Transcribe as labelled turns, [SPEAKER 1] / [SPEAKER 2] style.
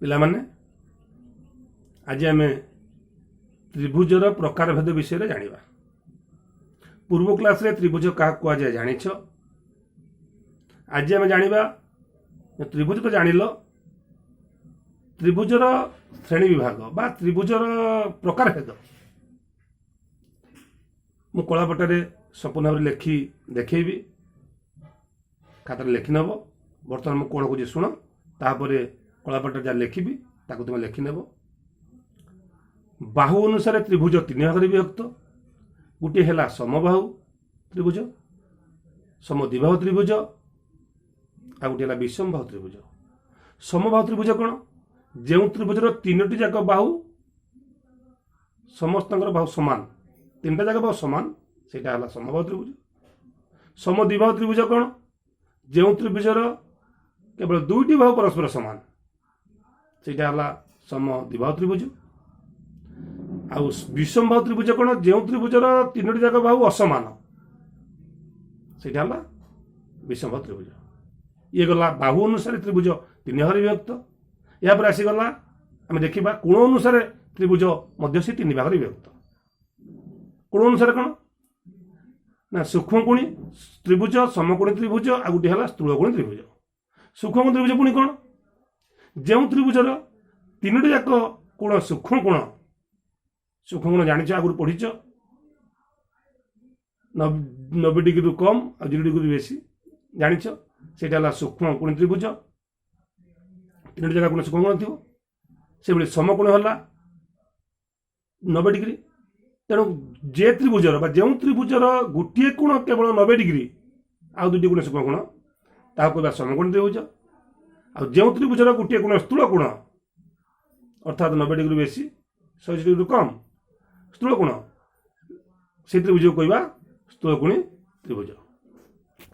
[SPEAKER 1] ପିଲାମାନେ ଆଜି ଆମେ त्रिभुजर प्रकार भेद विषय जानिबा। पूर्व क्लास रे त्रिभुज क्या कुआଯାଏ जानिछ। आज आम जानिबा त्रिभुज तो जानिल, त्रिभुजर श्रेणी विभाग बा त्रिभुजर प्रकार भेद मु कलापटारे संपूर्ण भाव लिखि देखी खातार लिखि नब। बर्तमान मु कौन कौन शुण तापर कलापटारे जहाँ लिखी ताको तुम लिखि नब। बाहु अनुसार त्रिभुज तीन भाग विभक्त। गोटे है समबाहु त्रिभुज, समद्विबाहु त्रिभुज, आ गोटे है विषमबाहु त्रिभुज। समबाहु त्रिभुज कौन? जो त्रिभुजर तीनोटी जाक बाहु समस्त बाहु समान, तीन जाक बाहु समान, से समबाहु त्रिभुज। समद्विबाहु त्रिभुज कौन? जो त्रिभुजर केवल दुईटी बाहु परस्पर समान, से समद्विबाहु त्रिभुज। आउ विषमबाहु त्रिभुज कौन? जो त्रिभुजर तीनोटी जाक बाहु असमान, से विषमबाहु त्रिभुज। ये गला बाहु अनुसार त्रिभुज तीन भाग विभक्त। या पर आसीगला आम देखा कोण अनुसार त्रिभुज मध्य से तीन भाग विभक्त। कोण अनुसार कौन ना सूक्ष्मकोणी त्रिभुज, समकोणी त्रिभुज, आ गोटे है स्थूलकोणी त्रिभुज। सूक्ष्मकोणी त्रिभुज पुणी कौन? जो त्रिभुजर तीनोटी जाक कोण सूक्ष्मकोण, सूक्ष्मकोण जानिछ आगुरी पढ़ीच 90 डिग्री रु कम और 0 डिग्री बेसी जानिछ, सेटा सूक्ष्मकोणी त्रिभुज। तीनोटी जगह कोण सूक्ष्मकोण थी से भाई समकोण है 90 डिग्री। तेणु जे त्रिभुजर जो त्रिभुजर गोटे कोण केवल 90 डिग्री आउ दुटी कोण सूक्ष्मकोण ताको कहबा समकोणी त्रिभुज। आ जो त्रिभुजर गोटे कोण स्थूल कोण अर्थात 90 डिग्री बेसी 100 डिग्री कम स्थूल कोण, से त्रिभुज कहबा स्थूलकोणी त्रिभुज।